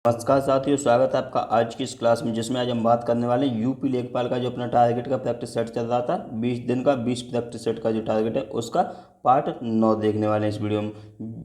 नमस्कार साथियों, स्वागत है आपका आज की इस क्लास में, जिसमें आज हम बात करने वाले हैं यूपी लेखपाल का जो अपना टारगेट का प्रैक्टिस सेट चल रहा था 20 दिन का 20 प्रैक्टिस सेट का जो टारगेट है उसका पार्ट 9 देखने वाले हैं इस वीडियो में।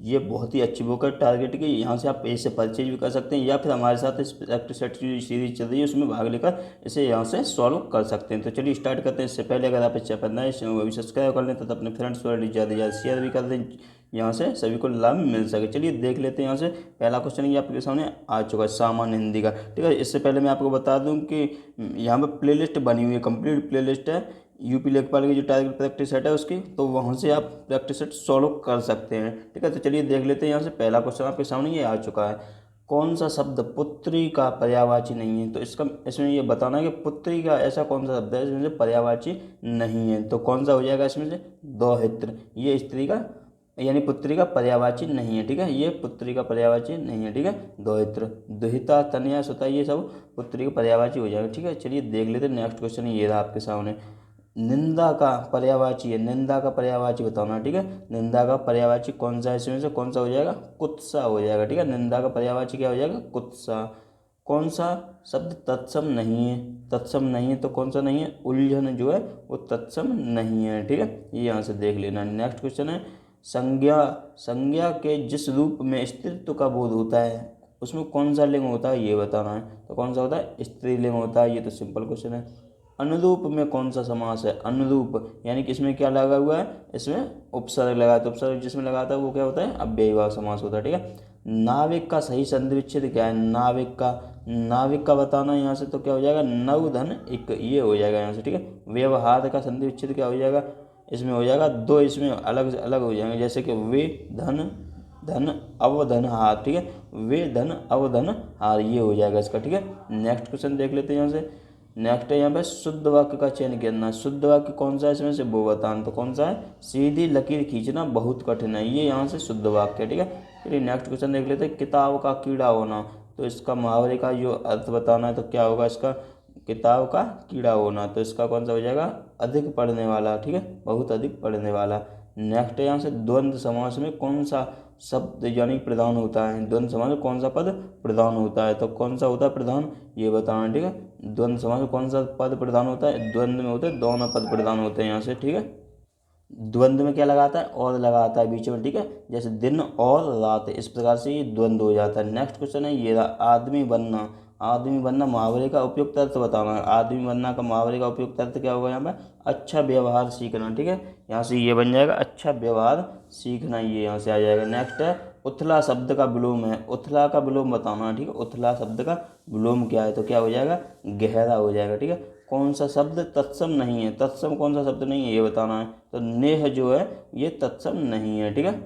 ये बहुत ही अच्छी बुक है टारगेट की। यहाँ से आप इसे परचेज भी कर सकते हैं या फिर हमारे साथ इस प्रैक्टिस सेट की जो सीरीज चल रही है उसमें भाग लेकर इसे यहाँ से सॉल्व कर सकते हैं। तो चलिए स्टार्ट करते हैं। इससे पहले अगर आप इस चैनल पर नए हैं अभी सब्सक्राइब कर लें तो अपने फ्रेंड्स को ज़्यादा से ज़्यादा शेयर भी कर दें, यहाँ से सभी को लाभ मिल सके। चलिए देख लेते हैं। यहाँ से पहला क्वेश्चन ये आपके सामने आ चुका है सामान्य हिंदी का। ठीक है, इससे पहले मैं आपको बता दूं कि यहाँ पर प्लेलिस्ट बनी हुई है, कंप्लीट प्लेलिस्ट है यूपी लेखपाल की जो टारगेट प्रैक्टिस सेट है उसकी, तो वहाँ से आप प्रैक्टिस सेट सॉल्व कर सकते हैं। ठीक है, तो चलिए देख लेते हैं। यहाँ से पहला क्वेश्चन आपके सामने ये आ चुका है, कौन सा शब्द पुत्री का पर्यायवाची नहीं है। तो इसमें ये बताना है कि पुत्री का ऐसा कौन सा शब्द है जिसमें से पर्यायवाची नहीं है। तो कौन सा हो जाएगा इसमें से, दौहित्र। ये स्त्री का यानी पुत्री का पर्यायवाची नहीं है। ठीक है, ये पुत्री का पर्यायवाची नहीं है। ठीक है, दोहित्र, दुहिता, तनया, सुता ये सब पुत्री का पर्यायवाची हो जाएगा। ठीक है, चलिए देख लेते हैं। नेक्स्ट क्वेश्चन ये रहा आपके सामने, निंदा का पर्यायवाची है, निंदा का पर्यायवाची बताना। ठीक है, निंदा का पर्यायवाची कौन सा है, इसमें से कौन सा हो जाएगा, कुत्सा हो जाएगा। ठीक है, निंदा का पर्यायवाची क्या हो जाएगा, कुत्सा। कौन सा शब्द तत्सम नहीं है, तत्सम नहीं है तो कौन सा नहीं है, उलझन जो है वो तत्सम नहीं है। ठीक है, ये यहाँ से देख लेना। नेक्स्ट क्वेश्चन है, संज्ञा, संज्ञा के जिस रूप में स्त्रीत्व का बोध होता है उसमें कौन सा लिंग होता है ये बताना है। तो कौन सा होता है, स्त्रीलिंग होता है। ये तो सिंपल क्वेश्चन है। अनुरूप में कौन सा समास है, अनुरूप यानी कि इसमें क्या लगा हुआ है, इसमें उपसर्ग लगा है। तो उपसर्ग जिसमें लगाता है वो क्या होता है, अव्ययीभाव समास होता है। ठीक है, नाविक का सही संधि विच्छेद क्या है, नाविक का, नाविक का बताना है यहाँ से। तो क्या हो जाएगा, नव धन इक, ये हो जाएगा यहाँ से। ठीक है, व्यवहार का संधि विच्छेद क्या हो जाएगा, इसमें हो जाएगा दो, इसमें अलग से अलग हो जाएंगे, जैसे कि वे धन, धन अवधन हार। ठीक है, वे धन अवधन हार, ये हो जाएगा इसका। ठीक है, नेक्स्ट क्वेश्चन देख लेते हैं यहाँ से। नेक्स्ट है यहाँ पे शुद्ध वाक्य का चयन करना। शुद्ध वाक्य कौन सा है इसमें से, वो बताना। तो कौन सा है, सीधी लकीर खींचना बहुत कठिन है, ये यहाँ से शुद्ध वाक्य है। ठीक है, चलिए नेक्स्ट क्वेश्चन देख लेते हैं, किताब का कीड़ा होना। तो इसका मुहावरे का जो अर्थ बताना है तो क्या होगा इसका, किताब का कीड़ा होना। तो इसका कौन सा हो जाएगा, अधिक पढ़ने वाला। ठीक है, बहुत अधिक पढ़ने वाला। नेक्स्ट है यहाँ से, द्वंद्व समास में कौन सा शब्द यानी प्रधान होता है, द्वंद्व समास में कौन सा पद प्रधान होता है। तो कौन सा होता है प्रधान, ये बताना। ठीक है, द्वंद्व समास में कौन सा पद प्रधान होता है, द्वंद्व में होते हैं दोनों पद प्रधान होते हैं यहाँ से। ठीक है, द्वंद्व में क्या लगाता है, और लगाता है बीच में। ठीक है, जैसे दिन और रात, इस प्रकार से ये द्वंद्व हो जाता है। नेक्स्ट क्वेश्चन है ये रहा, आदमी बनना। आदमी बनना मुहावरे का उपयुक्त अर्थ बताना है। आदमी बनना का मुहावरे का उपयुक्त अर्थ क्या होगा यहाँ पे, अच्छा व्यवहार सीखना। ठीक है, यहाँ से ये बन जाएगा अच्छा व्यवहार सीखना, ये यहाँ से आ जाएगा। नेक्स्ट है, उथला शब्द का विलोम है। उथला का विलोम बताना। ठीक है, उथला शब्द का विलोम क्या है, तो क्या हो जाएगा, गहरा हो जाएगा। ठीक है, कौन सा शब्द तत्सम नहीं है, तत्सम कौन सा शब्द नहीं है ये बताना है। तो नेह जो है ये तत्सम नहीं है। ठीक है,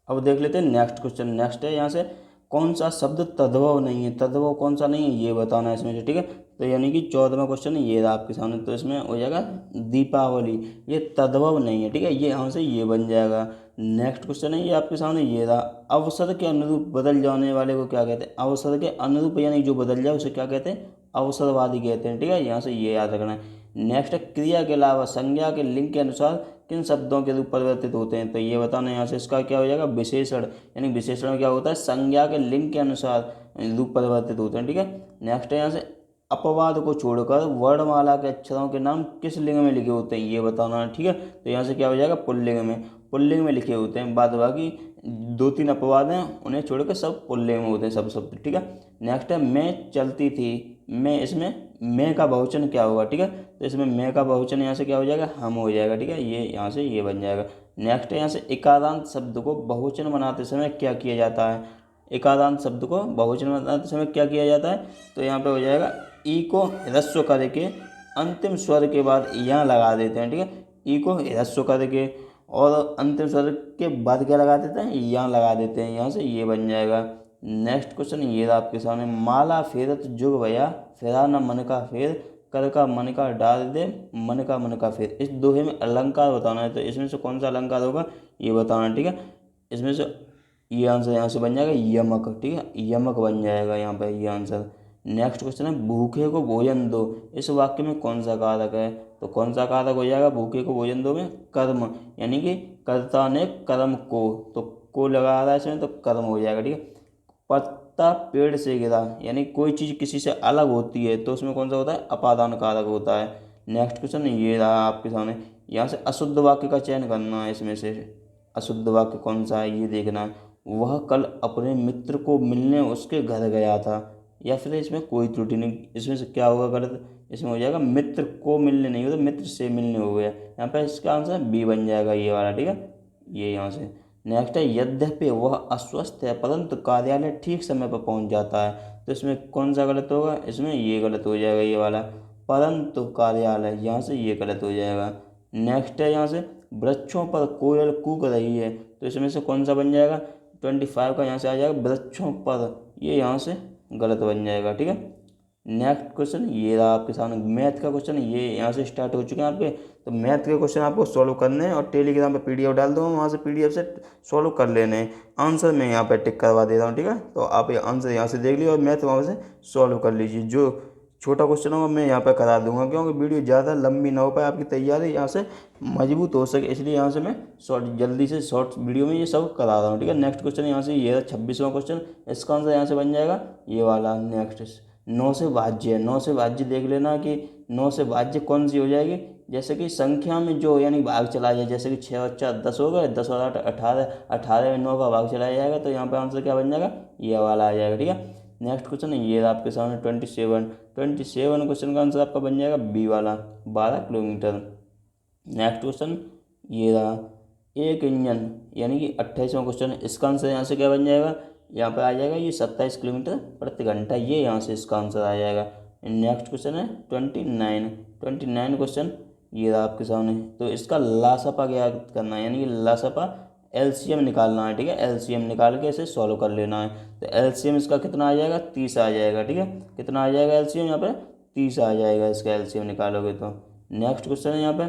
अब देख लेते हैं नेक्स्ट क्वेश्चन। नेक्स्ट है यहाँ से, कौन सा शब्द तद्भव नहीं है, तद्भव कौन सा नहीं है ये बताना है इसमें से। ठीक है, तो यानी कि 14वां क्वेश्चन ये रहा आपके सामने। तो इसमें हो जाएगा दीपावली, ये तद्भव नहीं है। ठीक है, ये यहाँ से ये बन जाएगा। नेक्स्ट क्वेश्चन है ये आपके सामने ये रहा, अवसर के अनुरूप बदल जाने वाले को क्या कहते हैं। अवसर के अनुरूप यानी जो बदल जाए उसे क्या कहते हैं, अवसरवादी कहते हैं। ठीक है, यहाँ से ये याद रखना है। नेक्स्ट है, क्रिया के अलावा संज्ञा के लिंग के अनुसार किन शब्दों के रूप परिवर्तित होते हैं। तो ये बताना है यहाँ से। इसका क्या हो जाएगा, विशेषण, यानी विशेषण में क्या होता है, संज्ञा के लिंग के अनुसार रूप परिवर्तित होते हैं। ठीक है, नेक्स्ट है यहाँ से, अपवाद को छोड़कर वर्णमाला के अक्षरों के नाम किस लिंग में लिखे होते हैं ये बताना है। ठीक है, तो यहाँ से क्या हो जाएगा, पुल्लिंग में, पुल्लिंग में लिखे होते हैं। बाद बाकी 2-3 अपवाद हैं उन्हें छोड़कर सब पुल्लिंग में होते हैं सब शब्द। ठीक है, नेक्स्ट है, मैं चलती थी। मैं, इसमें मैं का बहुवचन क्या होगा। ठीक है, तो इसमें मैं का बहुवचन यहाँ से क्या हो जाएगा, हम हो जाएगा। ठीक है, ये यहाँ से ये बन जाएगा। नेक्स्ट है यहाँ से, एकारांत शब्द को बहुवचन बनाते समय क्या किया जाता है। एकारांत शब्द को बहुवचन बनाते समय क्या किया जाता है, तो यहाँ पे हो जाएगा, ई को ह्रस्व करके अंतिम स्वर के बाद यहाँ लगा देते हैं। ठीक है, ई को ह्रस्व करके और अंतिम स्वर के बाद क्या लगा देते हैं, यहाँ लगा देते हैं। यहाँ से ये बन जाएगा। नेक्स्ट क्वेश्चन ये रहा आपके सामने, माला फेरत जुग भया, फेरा न मन का फेर, कर का मन का डाल दे, मन का फेर। इस दोहे में अलंकार बताना है। तो इसमें से कौन सा अलंकार होगा ये बताना है। ठीक है, इसमें से ये आंसर यहाँ से बन जाएगा यमक। ठीक है, यमक बन जाएगा यहाँ पे ये आंसर। नेक्स्ट क्वेश्चन है, भूखे को भोजन दो। इस वाक्य में कौन सा कारक है, तो कौन सा कारक हो जाएगा, भूखे को भोजन दो में कर्म, यानी कि कर्ता ने कर्म को, तो को लगा रहा है इसमें तो कर्म हो जाएगा। ठीक है, पत्ता पेड़ से गिरा, यानी कोई चीज़ किसी से अलग होती है तो उसमें कौन सा होता है, अपादान कारक होता है। नेक्स्ट क्वेश्चन ये रहा आपके सामने, यहाँ से अशुद्ध वाक्य का चयन करना है। इसमें से अशुद्ध वाक्य कौन सा है ये देखना है। वह कल अपने मित्र को मिलने उसके घर गया था, या फिर इसमें कोई त्रुटि नहीं, इसमें से क्या होगा गलत, इसमें हो जाएगा मित्र को मिलने नहीं होता, मित्र से मिलने हो गया। यहाँ पर इसका आंसर बी बन जाएगा ये वाला, ठीक है, ये यहाँ से। नेक्स्ट है यद्यपि वह अस्वस्थ है परंतु कार्यालय ठीक समय पर पहुंच जाता है, तो इसमें कौन सा गलत होगा, इसमें ये गलत हो जाएगा ये वाला, परंतु कार्यालय, यहाँ से ये गलत हो जाएगा। नेक्स्ट है यहाँ से वृक्षों पर कोयल कूक रही है, तो इसमें से कौन सा बन जाएगा, 25 का यहाँ से आ जाएगा वृक्षों पर, ये यहाँ से गलत बन जाएगा, ठीक है। नेक्स्ट क्वेश्चन ये रहा आपके सामने मैथ का क्वेश्चन, ये यहाँ से स्टार्ट हो चुके हैं आपके। तो मैथ के क्वेश्चन आपको सॉल्व करने हैं और टेलीग्राम पे पीडीएफ डाल दूँगा, वहाँ से पीडीएफ से सॉल्व कर लेने हैं। आंसर मैं यहाँ पे टिक करवा दे रहा हूँ, ठीक है। तो आप ये आंसर यहाँ से देख लीजिए और मैथ वहाँ से सॉल्व कर लीजिए। जो छोटा क्वेश्चन होगा मैं यहाँ पर करा दूंगा, क्योंकि वीडियो ज़्यादा लंबी ना हो पाए, आपकी तैयारी यहाँ से मजबूत हो सके, इसलिए यहाँ से मैं जल्दी से शॉर्ट वीडियो में ये सब करा रहा हूँ, ठीक है। नेक्स्ट क्वेश्चन यहाँ से ये 26वां क्वेश्चन, इसका आंसर यहाँ से बन जाएगा ये वाला। नेक्स्ट 9 से भाज्य है, 9 से भाज्य देख लेना कि 9 से भाज्य कौन सी हो जाएगी, जैसे कि संख्या में जो यानी भाग चला जाए, जैसे कि 6 और 4 10 हो गए, 10 और 8 18, 18 में 9 का भाग चलाया जाएगा, तो यहाँ पे आंसर क्या बन जाएगा, ये वाला आ जाएगा, ठीक है। नेक्स्ट क्वेश्चन ये आपके सामने 27 क्वेश्चन का आंसर आपका बन जाएगा बी वाला, 12 किलोमीटर। नेक्स्ट क्वेश्चन ये रहा एक इंजन, यानी कि 28वां क्वेश्चन, इसका आंसर यहाँ से क्या बन जाएगा, यहाँ पर आ जाएगा ये 27 किलोमीटर प्रति घंटा, ये यहाँ से इसका आंसर आ जाएगा। नेक्स्ट क्वेश्चन है 29 क्वेश्चन ये रहा आपके सामने, तो इसका लासपा ज्ञात करना है, यानी कि लासपा एलसीएम निकालना है, ठीक है। एलसीएम निकाल के इसे सॉल्व कर लेना है। तो एलसीएम इसका कितना आ जाएगा, 30 आ जाएगा, ठीक है। कितना आ जाएगा एलसीएम यहाँ पे, 30 आ जाएगा इसका एलसीएम निकालोगे तो। नेक्स्ट क्वेश्चन है यहाँ पे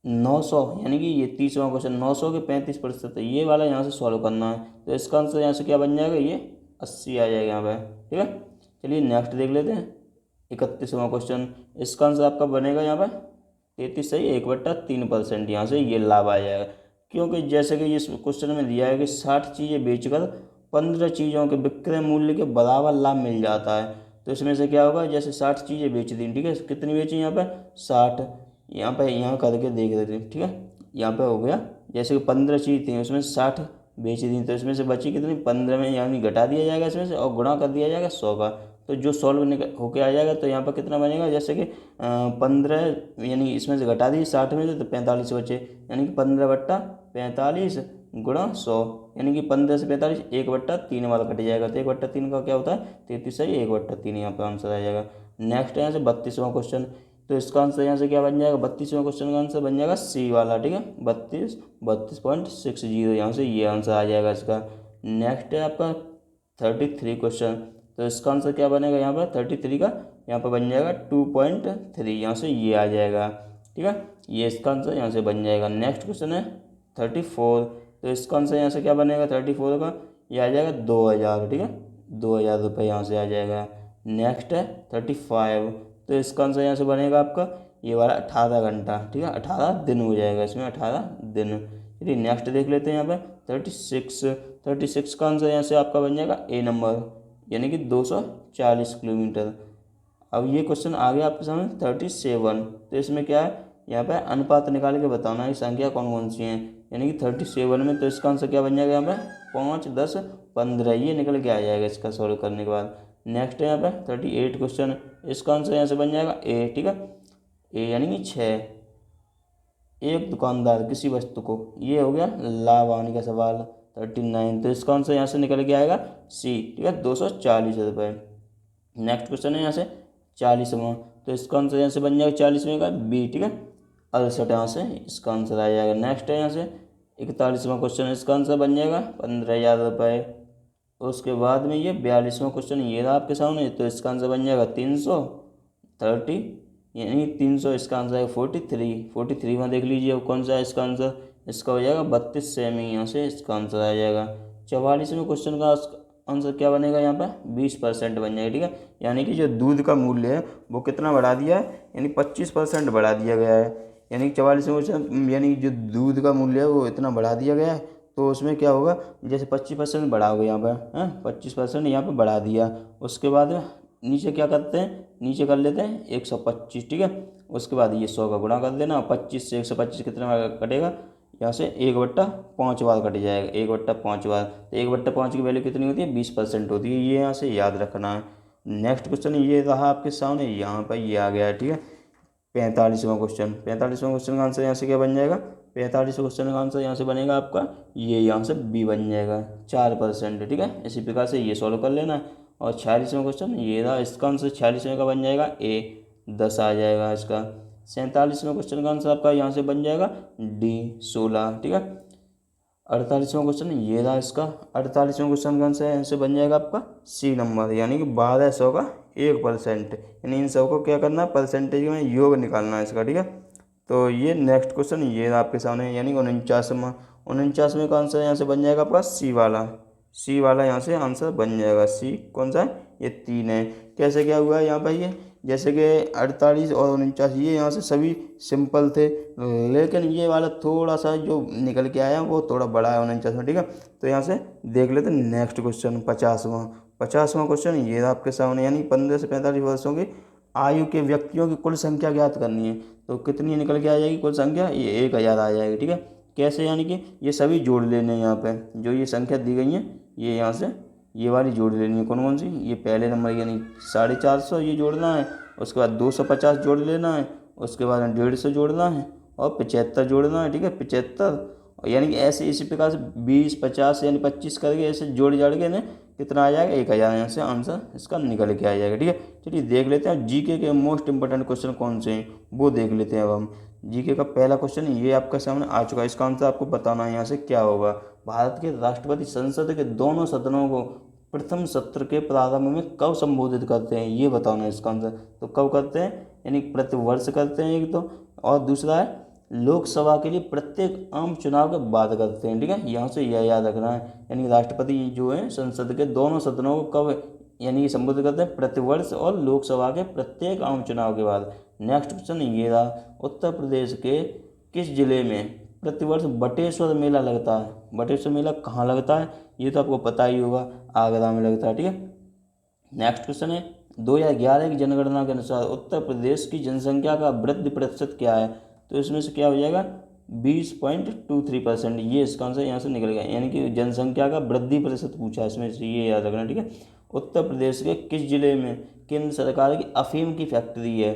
900, यानी कि ये 30वां क्वेश्चन, 900 के 35%, ये वाला यहाँ से सॉल्व करना है। तो इसका आंसर यहाँ से क्या बन जाएगा, ये 80 आ जाएगा यहाँ पे, ठीक है। चलिए नेक्स्ट देख लेते हैं 31वां क्वेश्चन, इसका आंसर आपका बनेगा यहाँ पे 33 सही 1/3%, यहाँ से ये लाभ आ जाएगा। क्योंकि जैसे कि इस क्वेश्चन में दिया है कि 60 चीज़ें बेचकर 15 चीज़ों के विक्रय मूल्य के बराबर लाभ मिल जाता है, तो इसमें से क्या होगा, जैसे 60 चीज़ें बेच दी, ठीक है, कितनी बेची यहाँ पे 60, यहाँ पे यहाँ करके देख लेते हैं, ठीक है। यहाँ पे हो गया जैसे कि 15 चीज़ थी उसमें 60 बेच दी, तो इसमें से बची कितनी 15 में, यानी घटा दिया जाएगा इसमें से और गुणा कर दिया जाएगा 100 का, तो जो सॉल्व होके आ जाएगा। तो यहाँ पर कितना बनेगा, जैसे कि 15 यानी इसमें से घटा दी 60 में से, तो 45 बचे, यानी कि 15/45 गुणा 100, यानी कि 15 से 45 1/3 वाला कट जाएगा, तो 1/3 का क्या होता है 33 सही 1/3, यहाँ पर आंसर आ जाएगा। नेक्स्ट यहाँ से 32वां क्वेश्चन, तो इसका आंसर यहाँ से क्या बन जाएगा, 32वां क्वेश्चन का आंसर बन जाएगा सी वाला, ठीक है, 32.60, यहाँ से ये आंसर आ जाएगा इसका। नेक्स्ट है आपका 33 क्वेश्चन, तो इसका आंसर क्या बनेगा यहाँ पर 33 का, यहाँ पर बन जाएगा 2.3, यहाँ से ये आ जाएगा, ठीक है, ये इसका आंसर यहाँ से बन जाएगा। नेक्स्ट क्वेश्चन है 34, तो इसका आंसर यहाँ से क्या बनेगा 34 का, ये आ जाएगा 2000, ठीक है, 2000 रुपये यहाँ से आ जाएगा। नेक्स्ट है 35, तो इसका आंसर यहाँ से बनेगा आपका ये वाला 18 घंटा, ठीक है, 18 दिन हो जाएगा इसमें, 18 दिन। चलिए नेक्स्ट देख लेते हैं यहाँ पे 36 का आंसर यहाँ से आपका बन जाएगा ए नंबर, यानी कि 240 किलोमीटर। अब ये क्वेश्चन आ गया आपके सामने 37, तो इसमें क्या है, यहाँ पे अनुपात निकाल के बताना है संख्या कौन कौन सी हैं, यानी कि 37 में, तो इसका आंसर क्या बन जाएगा यहाँ पे 5, 10, 15, ये निकल के आ जाएगा इसका सॉल्व करने के बाद। नेक्स्ट है यहाँ पे 38 क्वेश्चन, इसका आंसर यहाँ से बन जाएगा ए, ठीक है, ए यानी कि 6, एक दुकानदार किसी वस्तु को, ये हो गया लाभ हानि का सवाल। 39, तो इसका आंसर यहाँ से निकल के आएगा सी, ठीक है, 240 रुपये। नेक्स्ट क्वेश्चन है यहाँ से 40वां, तो इसका आंसर यहाँ से बन जाएगा 40वें का बी, ठीक है, 68, यहाँ से इसका आंसर आ जाएगा। नेक्स्ट है यहाँ से 41वां क्वेश्चन, इसका आंसर बन जाएगा 15,000 रुपये। उसके बाद में ये 42वां क्वेश्चन ये रहा आपके सामने, तो इसका आंसर बन जाएगा 330, यानी 300, इसका आंसर है 43 में देख लीजिए अब कौन सा है इसका आंसर, इसका हो जाएगा 32 सेमी, यहाँ से इसका आंसर आ जाएगा। 44वें क्वेश्चन का आंसर क्या बनेगा यहाँ पर 20% बन जाएगा, ठीक है, यानी कि जो दूध का मूल्य है वो कितना बढ़ा दिया है, यानी 25% बढ़ा दिया गया है, यानी 44वें क्वेश्चन, यानी जो दूध का मूल्य है वो इतना बढ़ा दिया गया है, तो उसमें क्या होगा, जैसे 25% बढ़ाओगे यहाँ पर, हैं 25% यहाँ पर बढ़ा दिया, उसके बाद नीचे क्या करते हैं, नीचे कर लेते हैं 125, ठीक है। उसके बाद ये 100 का गुणा कर देना, 25 से 125 कितने बार कटेगा, यहाँ से 1/5 बार कट जाएगा, 1/5 बार। तो 1/5 की वैल्यू कितनी होती है, 20% होती है, ये यहाँ से याद रखना है। नेक्स्ट क्वेश्चन ये रहा आपके सामने, यहाँ पर ये आ गया है, ठीक है। 45वां क्वेश्चन, 45वां क्वेश्चन का आंसर यहाँ से क्या बन जाएगा, 45वें क्वेश्चन का आंसर यहाँ से बनेगा आपका ये यहाँ से बी बन जाएगा 4%, ठीक है। इसी प्रकार से ये सॉल्व कर लेना है। और 46वां क्वेश्चन ये रहा, इसका आंसर 46वें का बन जाएगा ए, 10 आ जाएगा इसका। 47वें क्वेश्चन का आंसर आपका यहाँ से बन जाएगा डी, 16, ठीक है। 48वां क्वेश्चन ये रहा इसका, 48वें क्वेश्चन का आंसर यहाँ से बन जाएगा आपका सी नंबर, यानी कि 1200 का 1%, यानी इन सब को क्या करना है, परसेंटेज में योग निकालना है इसका, ठीक है। तो ये नेक्स्ट क्वेश्चन ये रहा आपके सामने, यानी कि 49वें का आंसर यहाँ से बन जाएगा आपका सी वाला यहाँ से आंसर बन जाएगा। सी कौन सा है, ये 3 है। कैसे क्या हुआ है यहाँ पर, ये जैसे कि 48 और 49 ये यहाँ से सभी सिंपल थे, लेकिन ये वाला थोड़ा सा जो निकल के आया वो थोड़ा बड़ा है 49 में, ठीक है। तो यहाँ से देख लेते हैं नेक्स्ट क्वेश्चन 50वां क्वेश्चन ये रहा आपके सामने, यानी 15 से 45 वर्षों की आयु के व्यक्तियों की कुल संख्या ज्ञात करनी है। तो कितनी निकल के आ जाएगी कुल संख्या, ये 1000 आ जाएगी, ठीक है। कैसे, यानी कि ये सभी जोड़ लेने हैं, यहाँ पे जो ये संख्या दी गई है ये यहाँ से ये वाली जोड़ लेनी है। कौन कौन सी, ये पहले नंबर यानी 450 ये जोड़ना है, उसके बाद 250 जोड़ लेना है, उसके बाद 150 जोड़ना है और 75 जोड़ना है, ठीक है। 75 यानी कि ऐसे इसी प्रकार से 20 50 यानी 25 करके ऐसे जोड़ जाड़ के ना कितना आ जाएगा, 1000 यहाँ से आंसर इसका निकल के आ जाएगा, ठीक है। चलिए देख लेते हैं जीके के मोस्ट इंपॉर्टेंट क्वेश्चन कौन से हैं वो देख लेते हैं। अब हम जीके का पहला क्वेश्चन ये आपका सामने आ चुका है, इसका आंसर आपको बताना है यहाँ से क्या होगा। भारत के राष्ट्रपति संसद के दोनों सदनों को प्रथम सत्र के प्रारंभ में कब संबोधित करते हैं, ये बताना है इसका आंसर। तो कब करते हैं, यानी प्रतिवर्ष करते हैं एक तो, और दूसरा है लोकसभा के लिए प्रत्येक आम चुनाव के बाद करते हैं, ठीक है। यहाँ से यह याद रखना है, यानी राष्ट्रपति जो है संसद के दोनों सदनों को कब यानी कि संबोधित करते हैं, प्रतिवर्ष और लोकसभा के प्रत्येक आम चुनाव के बाद। नेक्स्ट क्वेश्चन ये रहा, उत्तर प्रदेश के किस जिले में प्रतिवर्ष बटेश्वर मेला लगता है। बटेश्वर मेला कहाँ लगता है, ये तो आपको पता ही होगा, आगरा में लगता है, ठीक है। नेक्स्ट क्वेश्चन है 2011 की जनगणना के अनुसार उत्तर प्रदेश की जनसंख्या का वृद्धि प्रतिशत क्या है। तो इसमें से क्या हो जाएगा 20.23%, ये इसका आंसर यहाँ से निकल गया, यानी कि जनसंख्या का वृद्धि प्रतिशत पूछा है इसमें से, ये याद रखना, ठीक है। उत्तर प्रदेश के किस जिले में केंद्र सरकार की अफीम की फैक्ट्री है।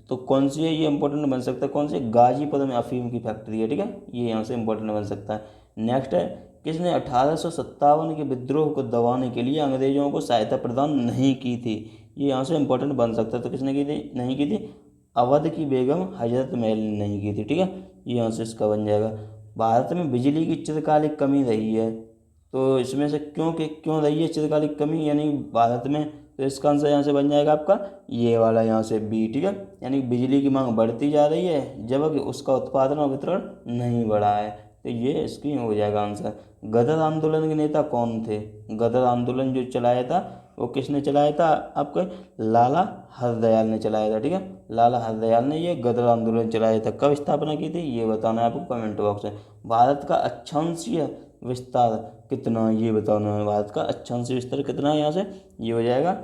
तो कौन सी है, ये इंपॉर्टेंट बन सकता है, कौन सी, गाजीपुर में अफीम की फैक्ट्री है, ठीक है। ये यहाँ से इंपॉर्टेंट बन सकता है। नेक्स्ट है किसने 1857 के विद्रोह को दबाने के लिए अंग्रेजों को सहायता प्रदान नहीं की थी। ये यहाँ से इंपॉर्टेंट बन सकता है। तो किसने की थी, नहीं की थी, अवध की बेगम हजरत महल ने नहीं की थी, ठीक है। ये यहाँ से इसका बन जाएगा। भारत में बिजली की चिरकालिक कमी रही है, तो इसमें से क्यों रही है चिरकालिक कमी यानी भारत में, तो इसका आंसर यहाँ से बन जाएगा आपका ये वाला यहाँ से बी, ठीक है। यानी बिजली की मांग बढ़ती जा रही है जबकि उसका उत्पादन और वितरण नहीं बढ़ा है, तो ये इसकी हो जाएगा आंसर। गदर आंदोलन के नेता कौन थे। गदर आंदोलन जो चलाया था वो किसने चलाया था, आपके लाला हरदयाल ने चलाया था, ठीक है। लाला हरदयाल ने ये गदर आंदोलन चलाया था। कब स्थापना की थी ये बताना है आपको कमेंट बॉक्स में। भारत का अक्षांशीय विस्तार कितना है ये बताना है। भारत का अक्षांशीय विस्तार कितना है, यहाँ से ये हो जाएगा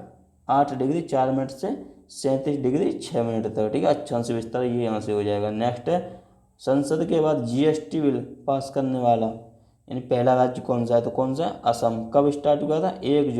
8 डिग्री 4 मिनट से 37 डिग्री 6 मिनट तक, ठीक है। अक्षांशीय विस्तार ये यहाँ से हो जाएगा। नेक्स्ट है संसद के बाद जीएसटी बिल पास करने वाला यानी पहला राज्य कौन सा है, तो कौन सा है, असम। कब स्टार्ट हुआ था, 1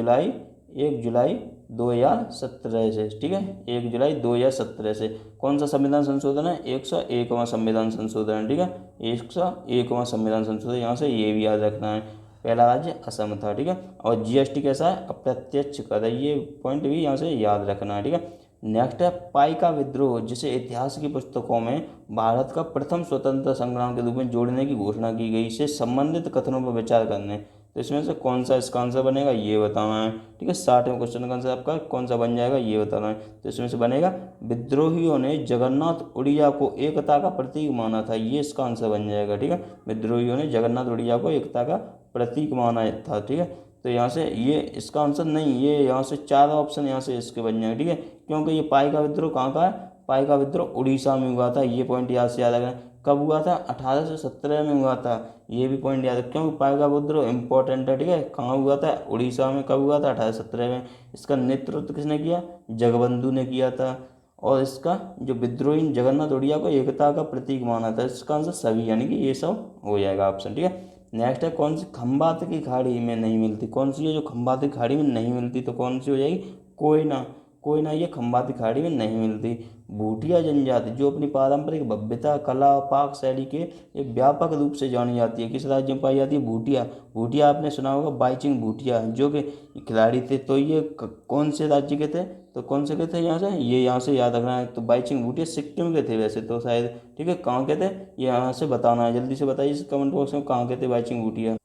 जुलाई 2017 से, ठीक है। 1 जुलाई 2017 से। कौन सा संविधान संशोधन है, 101वां संविधान संशोधन, ठीक है। 101वां संविधान संशोधन, यहाँ से ये भी याद रखना है। पहला राज्य असम था, ठीक है। और जीएसटी कैसा है, अप्रत्यक्ष कर, ये पॉइंट भी यहाँ से याद रखना है, ठीक है। नेक्स्ट है पाइका विद्रोह, जिसे इतिहास की पुस्तकों में भारत का प्रथम स्वतंत्रता संग्राम के रूप में जोड़ने की घोषणा की गई, से संबंधित कथनों पर विचार करने। तो इसमें से कौन सा इसका आंसर बनेगा ये बताना है, ठीक है। 60वें क्वेश्चन का आंसर आपका कौन सा बन जाएगा ये बताना है। तो इसमें से बनेगा विद्रोहियों ने जगन्नाथ उड़िया को एकता का प्रतीक माना था, ये इसका आंसर बन जाएगा, ठीक है। विद्रोहियों ने जगन्नाथ उड़िया को एकता का प्रतीक माना था, ठीक है। तो यहाँ से ये इसका आंसर नहीं, ये यहाँ से 4 ऑप्शन यहाँ से इसके बन जाएंगे, ठीक है। क्योंकि ये पाइका विद्रोह कहाँ का है, पाइका विद्रोह उड़ीसा में हुआ था, ये पॉइंट यहाँ से याद रखना। कब हुआ था, 1817 में हुआ था। ये भी पॉइंट याद रखें। पाइका विद्रोह इंपॉर्टेंट है, ठीक है। कहाँ हुआ था? उड़ीसा में। कब हुआ था? 1817 में। इसका नेतृत्व किसने किया? जगबंधु ने किया था। और इसका जो विद्रोही जगन्नाथ ओडिया को एकता का प्रतीक माना था। इसका आंसर सभी, यानी कि ये सब हो जाएगा ऑप्शन, ठीक है। नेक्स्ट है, कौन सी खंबात की खाड़ी में नहीं मिलती? कौन सी है जो खंबात की खाड़ी में नहीं मिलती? तो कौन सी हो जाएगी? कोयना। कोयना ये खंबात की खाड़ी में नहीं मिलती। भूटिया जनजाति जो अपनी पारंपरिक भव्यता, कला और पाक शैली के ये व्यापक रूप से जानी जाती है। किस राज्य में पाई जाती है? भूटिया। भूटिया आपने सुना होगा, बाईचुंग भूटिया जो कि खिलाड़ी थे। तो ये कौन से राज्य के थे? तो कौन से के थे यहाँ से? ये यहाँ से याद रखना है। तो बाईचुंग भूटिया सिक्किम के थे वैसे तो शायद, ठीक है। कहाँ के थे ये यहाँ से बताना है, जल्दी से बताइए कमेंट बॉक्स में कहाँ के थे बाईचुंग भूटिया।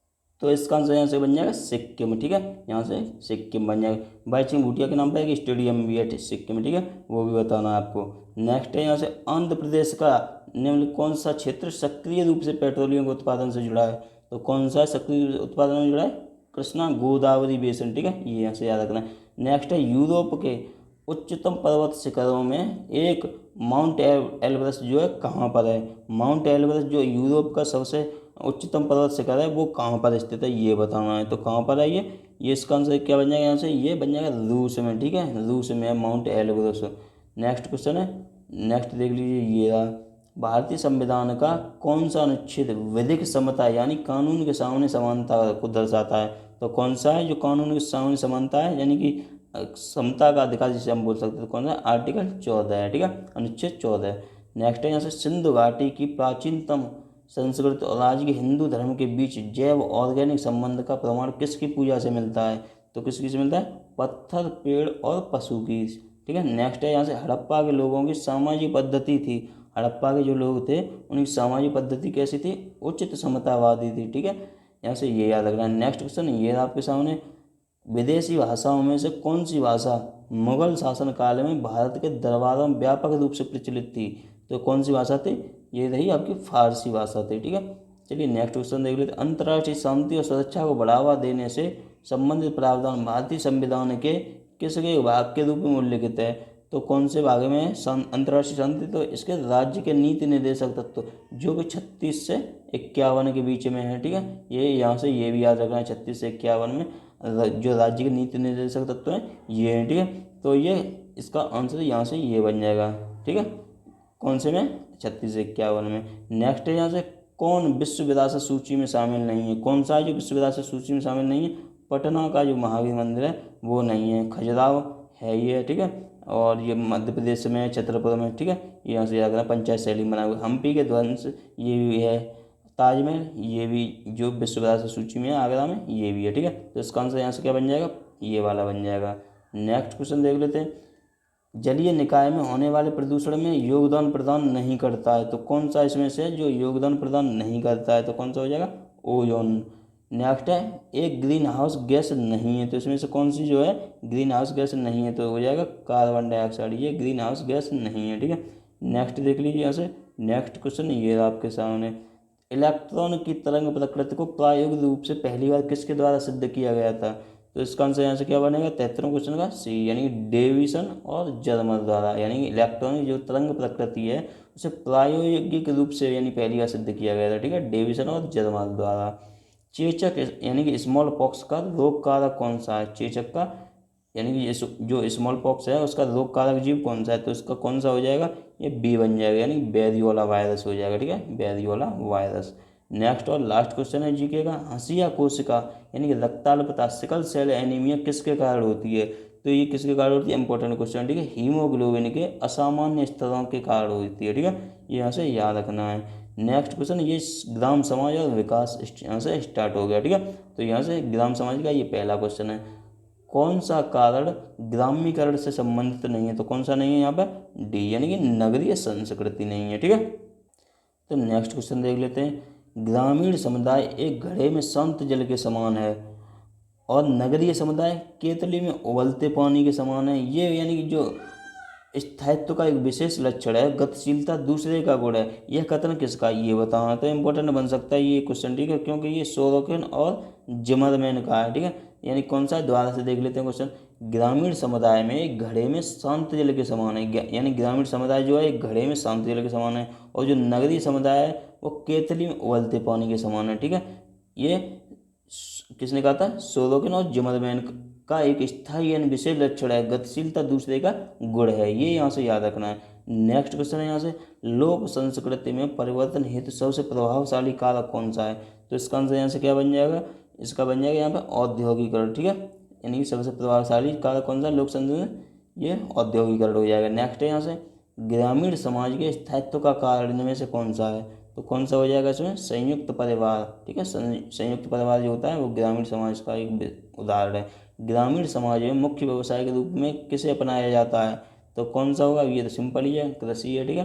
तो इसका आंसर यहाँ से बन जाएगा सिक्किम, ठीक है। यहाँ से सिक्किम बन जाएगा। बाईचुंग भूटिया के नाम पर एक स्टेडियम भी है सिक्किम, ठीक है, वो भी बताना है आपको। नेक्स्ट है यहाँ से, आंध्र प्रदेश का निम्न कौन सा क्षेत्र सक्रिय रूप से पेट्रोलियम के उत्पादन से जुड़ा है? तो कौन सा सक्रिय उत्पादन में जुड़ा है? कृष्णा गोदावरी बेसिन, ठीक है, ये यहाँ से याद रखना है। नेक्स्ट है, यूरोप के उच्चतम पर्वत शिखरों में एक माउंट एल्ब्रस जो है कहाँ पर है? माउंट एल्ब्रस जो यूरोप का सबसे उच्चतम पर्वत शिखर है वो कहाँ पर स्थित है, ये बताना है। तो कहाँ पर है ये इसका आंसर क्या बन जाएगा यहाँ से? ये बन जाएगा रूस में, ठीक है, रूस में है माउंट एल्ब्रस। नेक्स्ट क्वेश्चन है, नेक्स्ट देख लीजिए, ये रहा। भारतीय संविधान का कौन सा अनुच्छेद विधिक समता यानी कानून के सामने समानता को दर्शाता है? तो कौन सा है जो कानून के सामने समानता है यानी कि समता का अधिकार जिसे हम बोल सकते हैं? तो कौन सा? आर्टिकल 14 है, ठीक है, अनुच्छेद 14। नेक्स्ट है यहाँ से, सिंधु घाटी की प्राचीनतम संस्कृत और आज के हिंदू धर्म के बीच जैव ऑर्गेनिक संबंध का प्रमाण किसकी पूजा से मिलता है? तो किसकी से मिलता है? पत्थर, पेड़ और पशु की, ठीक है। नेक्स्ट है यहाँ से, हड़प्पा के लोगों की सामाजिक पद्धति थी। हड़प्पा के जो लोग थे उनकी सामाजिक पद्धति कैसी थी? उचित समतावादी थी, ठीक है, यहाँ से ये याद रखना है। नेक्स्ट क्वेश्चन ये आपके सामने, विदेशी भाषाओं में से कौन सी भाषा मुगल शासनकाल में भारत के दरबारों में व्यापक रूप से प्रचलित थी? तो कौन सी भाषा थी? ये रही आपकी फारसी भाषा थी, ठीक है। चलिए नेक्स्ट क्वेश्चन देख लेते हैं। अंतर्राष्ट्रीय शांति और सुरक्षा को बढ़ावा देने से संबंधित प्रावधान भारतीय संविधान के किसके भाग के रूप में उल्लिखित है? तो कौन से भाग में है अंतर्राष्ट्रीय शांति? तो इसके राज्य के नीति निर्देशक तत्व जो कि 36 से 51 के बीच में है, ठीक है। ये यहाँ से ये भी याद रखना है, 36 से 51 में जो राज्य के नीति निर्देशक तत्व हैं ये हैं, ठीक है। तो ये इसका आंसर यहाँ से ये बन जाएगा, ठीक है। कौन से में? 36 से 51 में। नेक्स्ट है यहाँ से, कौन विश्व विरासत सूची में शामिल नहीं है? कौन सा है जो विश्व विरासत सूची में शामिल नहीं है? पटना का जो महावीर मंदिर है वो नहीं है। खजुराहो है ये, ठीक है, और ये मध्य प्रदेश में है, छतरपुर में, ठीक है। यहाँ से याद रखना, पंचायत शैली में बना हुआ। हम्पी के ध्वंस ये भी है। ताजमहल ये भी जो विश्व विरासत सूची में है आगरा में ये भी है, ठीक है। तो इसका आंसर यहाँ से क्या बन जाएगा? ये वाला बन जाएगा। नेक्स्ट क्वेश्चन देख लेते हैं, जलीय निकाय में होने वाले प्रदूषण में योगदान प्रदान नहीं करता है? तो कौन सा इसमें से जो योगदान प्रदान नहीं करता है? तो कौन सा हो जाएगा? ओजोन। नेक्स्ट है, एक ग्रीन हाउस गैस नहीं है। तो इसमें से कौन सी जो है ग्रीन हाउस गैस नहीं है? तो हो जाएगा कार्बन डाइऑक्साइड, ये ग्रीन हाउस गैस नहीं है, ठीक है। नेक्स्ट देख लीजिए यहाँ से, नेक्स्ट क्वेश्चन ये आपके सामने, इलेक्ट्रॉन की तरंग प्रकृति को प्रायोगिक रूप से पहली बार किसके द्वारा सिद्ध किया गया था? तो इसका आंसर यहाँ से क्या बनेगा? 73 क्वेश्चन का सी, यानी डेविसन और जर्मर द्वारा, यानी इलेक्ट्रॉन की जो तरंग प्रकृति है उसे प्रायोगिक रूप से यानी पहली बार सिद्ध किया गया था, ठीक है, डेविसन और जर्मर द्वारा। चेचक यानी कि स्मॉल पॉक्स का रोग कारक कौन सा है? चेचक का यानी कि जो स्मॉल पॉक्स है उसका रोग कारक जीव कौन सा है? तो इसका कौन सा हो जाएगा? ये बी बन जाएगा, यानी बेरियोला वायरस हो जाएगा, ठीक है, बेरियोला वायरस। नेक्स्ट और लास्ट क्वेश्चन है जीके का, हंसिया कोशिका यानी कि रक्ताल्पता, सिकल सेल एनीमिया किसके कारण होती है? तो ये किसके कारण होती है? इंपॉर्टेंट क्वेश्चन, ठीक है, हीमोग्लोबिन के असामान्य स्तरों के कारण होती है, ठीक है, ये यहाँ से याद रखना है। नेक्स्ट क्वेश्चन, ये ग्राम समाज और विकास यहाँ से स्टार्ट हो गया, ठीक है। तो यहाँ से ग्राम समाज का ये पहला क्वेश्चन है, कौन सा कारण ग्रामीकरण से संबंधित नहीं है? तो कौन सा नहीं है यहाँ पर? डी, यानी कि नगरीय संस्कृति नहीं है, ठीक है। तो नेक्स्ट क्वेश्चन देख लेते हैं, ग्रामीण समुदाय एक घड़े में शांत जल के समान है और नगरीय समुदाय केतली में उबलते पानी के समान है। ये यानी कि जो स्थायित्व का एक विशेष लक्षण है, गतिशीलता दूसरे का गुण है, यह कथन किसका? ये बताना। तो इंपॉर्टेंट बन सकता है ये क्वेश्चन, ठीक है, क्योंकि ये सोरोकिन और जिमरमैन का है, ठीक है। यानी कौन सा है? दोबारा से देख लेते हैं क्वेश्चन, ग्रामीण समुदाय में एक घड़े में शांत जल के समान है, यानी ग्रामीण समुदाय जो है एक घड़े में शांत जल के समान है, और जो नगरीय समुदाय है वो केतली में उबलते पानी के समान है। ठीक है, ये किसने कहा था? सोरोकिन और जिमरमैन का एक स्थायी यानी विशेष लक्षण है, गतिशीलता दूसरे का गुण है, ये यहाँ से याद रखना है। नेक्स्ट क्वेश्चन है यहाँ से, लोक संस्कृति में परिवर्तन हेतु सबसे प्रभावशाली कारक कौन सा है? तो इसका आंसर यहाँ से क्या बन जाएगा? इसका बन जाएगा यहाँ पे औद्योगिकरण। ठीक है, यानी कि सबसे प्रभावशाली कारक कौन सा लोक संस्कृति में? ये औद्योगिकरण हो जाएगा। नेक्स्ट है यहाँ से, ग्रामीण समाज के स्थायित्व का कारण इनमें से कौन सा है? तो कौन सा हो जाएगा इसमें? संयुक्त परिवार। ठीक है, संयुक्त परिवार जो होता है वो ग्रामीण समाज का एक उदाहरण है। ग्रामीण समाज में मुख्य व्यवसाय के रूप में किसे अपनाया जाता है? तो कौन सा होगा? ये तो सिंपल ही है, कृषि है। ठीक है,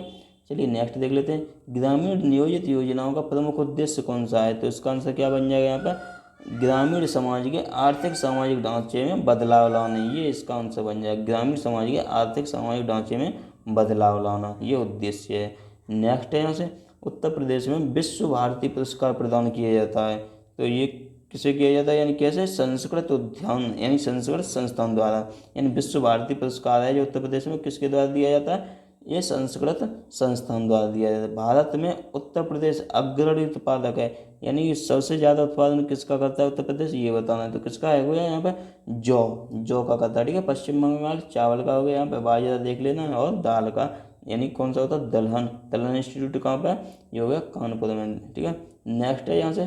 चलिए नेक्स्ट देख लेते हैं, ग्रामीण नियोजित योजनाओं का प्रमुख उद्देश्य कौन सा है? तो इसका आंसर क्या बन जाएगा यहाँ पर? ग्रामीण समाज के आर्थिक सामाजिक ढांचे में बदलाव लाना, ये इसका आंसर बन जाएगा। ग्रामीण समाज के आर्थिक सामाजिक ढांचे में बदलाव लाना ये उद्देश्य है। नेक्स्ट है यहाँ से, उत्तर प्रदेश में विश्व भारती पुरस्कार प्रदान किया जाता है, तो ये किसे किया जाता है? यानी कैसे? संस्कृत उद्यान यानी संस्कृत संस्थान द्वारा, यानी विश्व भारती पुरस्कार है जो उत्तर प्रदेश में किसके द्वारा दिया जाता है? ये संस्कृत संस्थान द्वारा दिया जाता है। भारत में उत्तर प्रदेश अग्रणी उत्पादक है, यानी सबसे ज़्यादा उत्पादन किसका करता है उत्तर प्रदेश? ये बताना है। तो किसका है वो? यहाँ पे जौ का करता है। ठीक है, पश्चिम बंगाल चावल का हो गया, यहाँ पे बाजरा देख लेना है, और दाल का, यानी कौन सा होता है? दलहन इंस्टीट्यूट कहाँ पे? ये हो गया कानपुर में। ठीक है, नेक्स्ट है यहाँ से,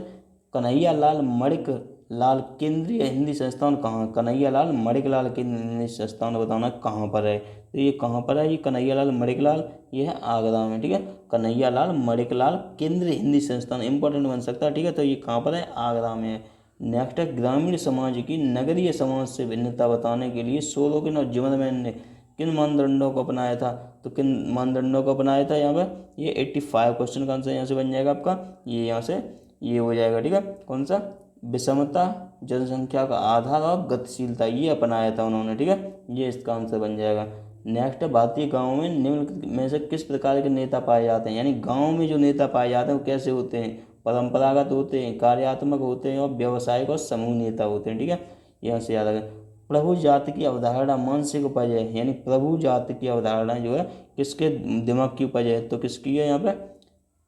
कन्हैया लाल मणिक लाल केंद्रीय हिंदी संस्थान कहाँ? कन्हैया लाल मणिक लाल केंद्रीय हिंदी संस्थान बताना कहाँ पर है? तो ये कहाँ पर है? ये कन्हैया लाल मणिक लाल, ये है आगरा में। ठीक है, कन्हैया लाल मणिक लाल केंद्रीय हिंदी संस्थान इंपॉर्टेंट बन सकता है। ठीक है, तो ये कहाँ पर है? आगरा में है। नेक्स्ट है, ग्रामीण समाज की नगरीय समाज से भिन्नता बताने के लिए सोरोकिन और जिमरमैन ने किन मानदंडों को अपनाया था? तो किन मानदंडों को अपनाया था यहाँ पर? ये 85 क्वेश्चन का आंसर यहाँ से बन जाएगा आपका, ये यहाँ से ये हो जाएगा। ठीक है, कौन सा? विषमता, जनसंख्या का आधार और गतिशीलता, ये अपनाया था उन्होंने। ठीक है, ये इसका आंसर बन जाएगा। नेक्स्ट है, भारतीय गाँव में निम्न में से किस प्रकार के नेता पाए जाते हैं? यानी गाँव में जो नेता पाए जाते हैं वो कैसे होते हैं? परंपरागत होते हैं, कार्यात्मक होते हैं, और व्यावसायिक और समूह नेता होते हैं। ठीक है, यहाँ से याद रखें। प्रभु जाति की अवधारणा मानसिक उपज है, यानी प्रभु जाति की अवधारणा जो है किसके दिमाग की उपज है? तो किसकी है यहाँ पे?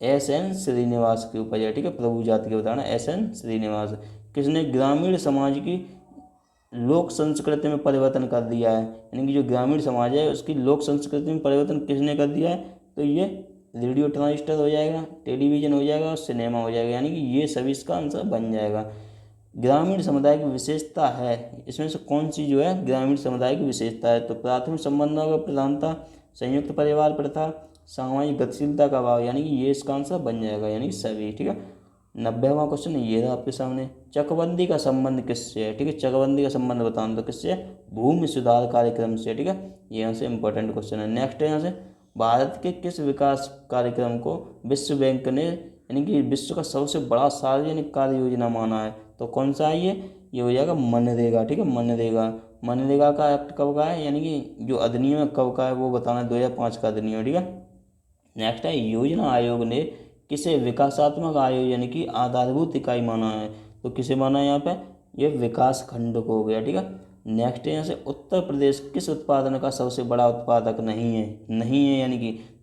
SN श्रीनिवास की उपज है। ठीक है, प्रभु जाति की अवधारणा SN श्रीनिवास। किसने ग्रामीण समाज की लोक संस्कृति में परिवर्तन कर दिया है? यानी कि जो ग्रामीण समाज है उसकी लोक संस्कृति में परिवर्तन किसने कर दिया है? तो ये रेडियो ट्रांजिस्टर हो जाएगा, टेलीविज़न हो जाएगा, और सिनेमा हो जाएगा, यानी कि ये सभी इसका आंसर बन जाएगा। ग्रामीण समुदाय की विशेषता है, इसमें से कौन सी जो है ग्रामीण समुदाय की विशेषता है? तो प्राथमिक संबंधों का प्रधानता, संयुक्त परिवार प्रथा, सामाजिक गतिशीलता का अभाव, यानी कि ये इसका आंसर बन जाएगा, यानी कि सभी। ठीक है, 90वां क्वेश्चन ये रहा आपके सामने, चकबंदी का संबंध किससे है? ठीक है, चकबंदी का संबंध बताना, तो किससे? भूमि सुधार कार्यक्रम से। ठीक है, ये यहाँ से इंपॉर्टेंट क्वेश्चन है। नेक्स्ट है यहाँ से, भारत के किस विकास कार्यक्रम को विश्व बैंक ने यानी कि विश्व का सबसे बड़ा सार्वजनिक कार्य योजना माना है? तो कौन सा है ये हो जाएगा मनरेगा। ठीक है, मनरेगा का एक्ट कब का है, यानी कि जो अधिनियम कब का है वो बताना है, 2005 का अधिनियम। ठीक है, नेक्स्ट है, योजना आयोग ने किसे विकासात्मक आयोजन की आधारभूत इकाई माना है? तो किसे माना है यहाँ पे? ये विकास खंड को हो गया। ठीक है, नेक्स्ट है यहाँ से, उत्तर प्रदेश किस उत्पादन का सबसे बड़ा उत्पादक नहीं है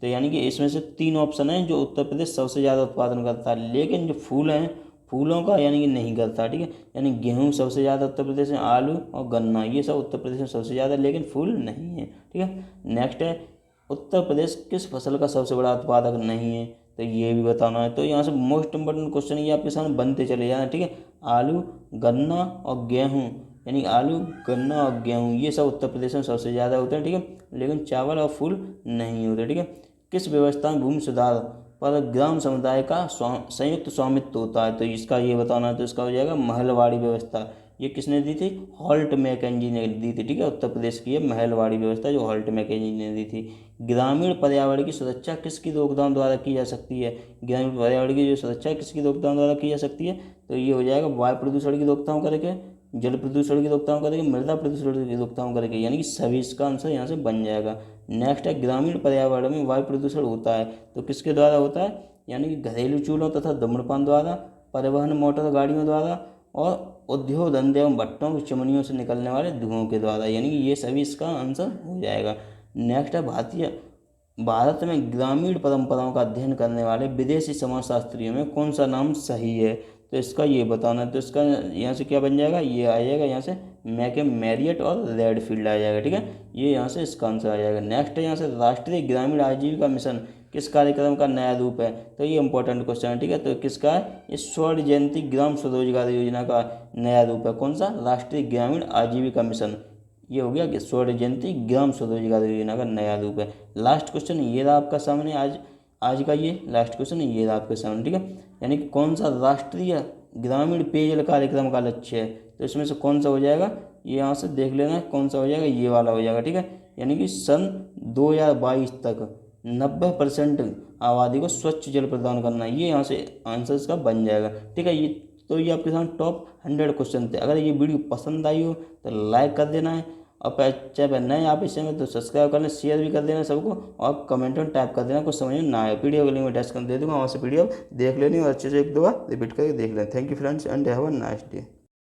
यानी कि इसमें से 3 ऑप्शन हैं जो उत्तर प्रदेश सबसे ज़्यादा उत्पादन करता है, लेकिन जो फूल हैं फूलों का यानी कि नहीं करता। ठीक है, यानी गेहूँ सबसे ज़्यादा उत्तर प्रदेश में, आलू और गन्ना ये सब उत्तर प्रदेश में सबसे ज़्यादा, लेकिन फूल नहीं है। ठीक है, नेक्स्ट है, उत्तर प्रदेश किस फसल का सबसे बड़ा उत्पादक नहीं है? तो ये भी बताना है। तो यहाँ से मोस्ट इंपॉर्टेंट क्वेश्चन ये आपके सामने बनते चले जाना। ठीक है, आलू, गन्ना और गेहूँ, यानी आलू, गन्ना और गेहूँ ये सब उत्तर प्रदेश में सबसे ज़्यादा होते हैं। ठीक है, लेकिन चावल और फूल नहीं होते। ठीक है, किस व्यवस्था में भूमि सुधार पर ग्राम समुदाय का संयुक्त स्वामित्व होता है? तो इसका ये बताना है। तो इसका हो जाएगा महलवाड़ी व्यवस्था। ये किसने दी थी? हॉल्ट मैकेंजी ने दी थी। ठीक है, उत्तर प्रदेश की ये महलवाड़ी व्यवस्था जो हॉल्ट मैकेंजी ने दी थी। ग्रामीण पर्यावरण की सुरक्षा किसकी रोकथाम द्वारा की जा सकती है? ग्रामीण पर्यावरण की जो सुरक्षा किसकी रोकथाम द्वारा की जा सकती है? तो ये हो जाएगा वायु प्रदूषण की रोकथाम करके, जल प्रदूषण की रोकथाम करके, मृदा प्रदूषण की रोकथाम करके, यानी कि सभी इसका आंसर यहाँ से बन जाएगा। नेक्स्ट है, ग्रामीण पर्यावरण में वायु प्रदूषण होता है तो किसके द्वारा होता है? यानी कि घरेलू चूल्हों तथा धूम्रपान द्वारा, परिवहन मोटर गाड़ियों द्वारा, और उद्योग धंधे एवं भट्टों की चिमनियों से निकलने वाले धुओं के द्वारा, यानी कि ये सभी इसका आंसर हो जाएगा। नेक्स्ट है भारत में ग्रामीण परंपराओं का अध्ययन करने वाले विदेशी समाजशास्त्रियों में कौन सा नाम सही है, तो इसका ये बताना है। तो इसका यहाँ से क्या बन जाएगा, ये आ जाएगा यहाँ से मैरियट और रेडफील्ड आ जाएगा, ठीक है, ये यहाँ से इसका आंसर आ जाएगा। नेक्स्ट है यहाँ से राष्ट्रीय ग्रामीण आजीविका मिशन किस कार्यक्रम का नया रूप है, तो ये इंपॉर्टेंट क्वेश्चन है, ठीक है। तो किसका है, ये स्वर्ण जयंती ग्राम स्वरोजगार योजना का नया रूप है। कौन सा, राष्ट्रीय ग्रामीण आजीविका मिशन, ये हो गया कि स्वर्ण जयंती ग्राम स्वरोजगार योजना का नया रूप है। लास्ट क्वेश्चन ये रहा आपका सामने, आज का ये लास्ट क्वेश्चन ये रहा आपके सामने, ठीक है। यानी कि कौन सा राष्ट्रीय ग्रामीण पेयजल कार्यक्रम का लक्ष्य है, तो इसमें से कौन सा हो जाएगा, ये यहाँ से देख लेना है कौन सा हो जाएगा, ये वाला हो जाएगा, ठीक है। यानी कि सन 2022 तक 90% आबादी को स्वच्छ जल प्रदान करना, ये यहाँ से आंसर इसका बन जाएगा, ठीक है। ये आपके सामने टॉप 100 क्वेश्चन थे। अगर ये वीडियो पसंद आई हो तो लाइक कर देना है, और चैनल नए आप इस चैनल तो सब्सक्राइब कर लें, शेयर भी कर देना सबको, और कमेंट में टाइप कर देना कुछ समझ में ना आए। पीडीएफ के लिंक में अटैच कर दे दूँगा, वहाँ से पीडीएफ देख लेनी और अच्छे से एक दो बार रिपीट करके देख लें। Thank you friends and have a nice day.